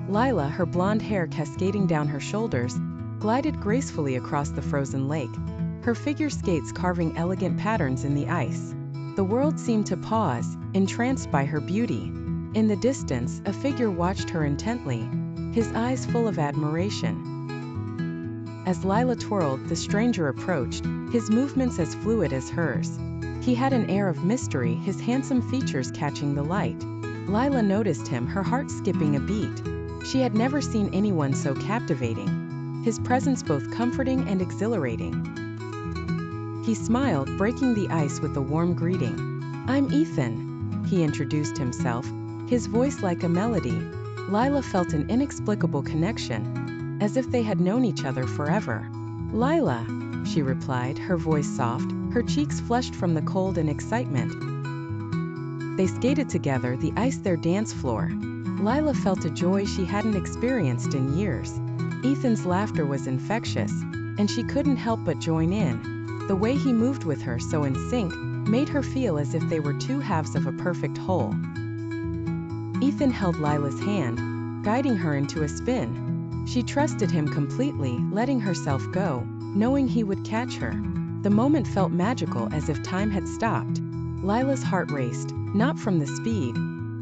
Lila, her blonde hair cascading down her shoulders, glided gracefully across the frozen lake, her figure skates carving elegant patterns in the ice. The world seemed to pause, entranced by her beauty. In the distance, a figure watched her intently, his eyes full of admiration. As Lila twirled, the stranger approached, his movements as fluid as hers. He had an air of mystery, his handsome features catching the light. Lila noticed him, her heart skipping a beat. She had never seen anyone so captivating, his presence both comforting and exhilarating. He smiled, breaking the ice with a warm greeting. "I'm Ethan," he introduced himself, his voice like a melody. Lila felt an inexplicable connection, as if they had known each other forever. "Lila," she replied, her voice soft, her cheeks flushed from the cold and excitement. They skated together, the ice their dance floor. Lila felt a joy she hadn't experienced in years. Ethan's laughter was infectious, and she couldn't help but join in. The way he moved with her, so in sync, made her feel as if they were two halves of a perfect whole. Ethan held Lila's hand, guiding her into a spin. She trusted him completely, letting herself go, knowing he would catch her. The moment felt magical, as if time had stopped. Lila's heart raced, not from the speed,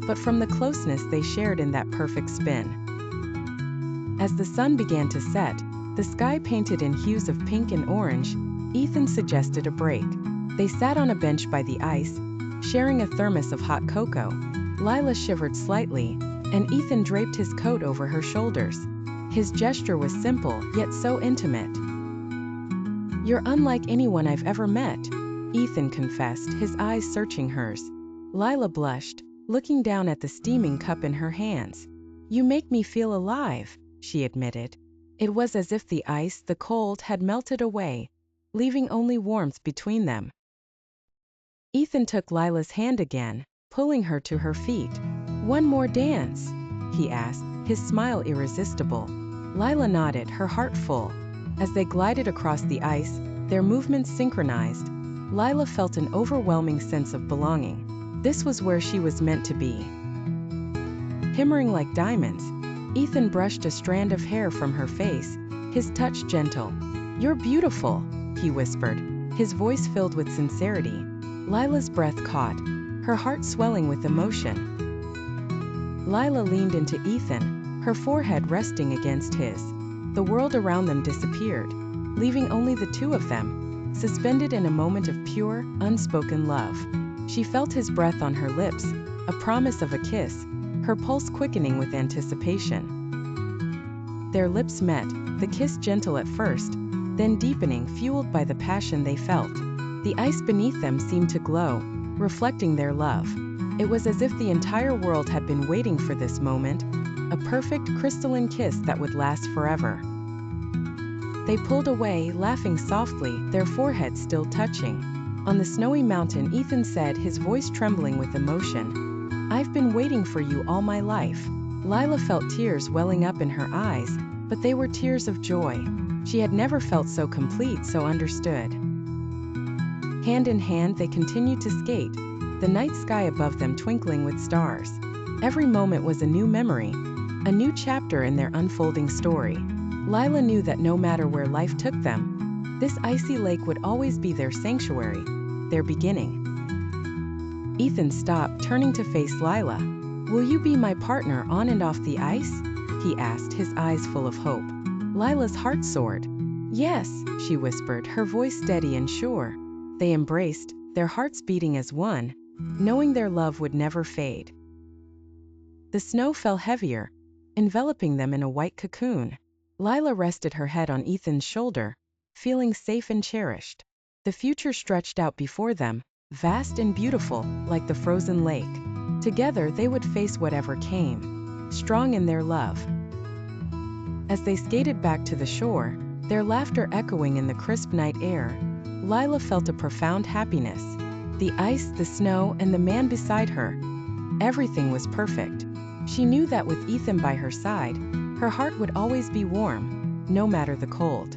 but from the closeness they shared in that perfect spin. As the sun began to set, the sky painted in hues of pink and orange, Ethan suggested a break. They sat on a bench by the ice, sharing a thermos of hot cocoa. Lila shivered slightly, and Ethan draped his coat over her shoulders. His gesture was simple, yet so intimate. "You're unlike anyone I've ever met," Ethan confessed, his eyes searching hers. Lila blushed, looking down at the steaming cup in her hands. "You make me feel alive," she admitted. It was as if the ice, the cold, had melted away, leaving only warmth between them. Ethan took Lila's hand again, pulling her to her feet. "One more dance?" he asked, his smile irresistible. Lila nodded, her heart full. As they glided across the ice, their movements synchronized. Lila felt an overwhelming sense of belonging. This was where she was meant to be. Shimmering like diamonds, Ethan brushed a strand of hair from her face, his touch gentle. "You're beautiful," he whispered, his voice filled with sincerity. Lila's breath caught, her heart swelling with emotion. Lila leaned into Ethan, her forehead resting against his. The world around them disappeared, leaving only the two of them, suspended in a moment of pure, unspoken love. She felt his breath on her lips, a promise of a kiss, her pulse quickening with anticipation. Their lips met, the kiss gentle at first, then deepening, fueled by the passion they felt. The ice beneath them seemed to glow, reflecting their love. It was as if the entire world had been waiting for this moment, a perfect, crystalline kiss that would last forever. They pulled away, laughing softly, their foreheads still touching. On the snowy mountain, Ethan said, his voice trembling with emotion, "I've been waiting for you all my life." Lila felt tears welling up in her eyes, but they were tears of joy. She had never felt so complete, so understood. Hand in hand, they continued to skate, the night sky above them twinkling with stars. Every moment was a new memory, a new chapter in their unfolding story. Lila knew that no matter where life took them, this icy lake would always be their sanctuary, their beginning. Ethan stopped, turning to face Lila. "Will you be my partner on and off the ice?" he asked, his eyes full of hope. Lila's heart soared. "Yes," she whispered, her voice steady and sure. They embraced, their hearts beating as one, knowing their love would never fade. The snow fell heavier, enveloping them in a white cocoon. Lila rested her head on Ethan's shoulder, feeling safe and cherished. The future stretched out before them, vast and beautiful, like the frozen lake. Together they would face whatever came, strong in their love. As they skated back to the shore, their laughter echoing in the crisp night air, Lila felt a profound happiness. The ice, the snow, and the man beside her. Everything was perfect. She knew that with Ethan by her side, her heart would always be warm, no matter the cold.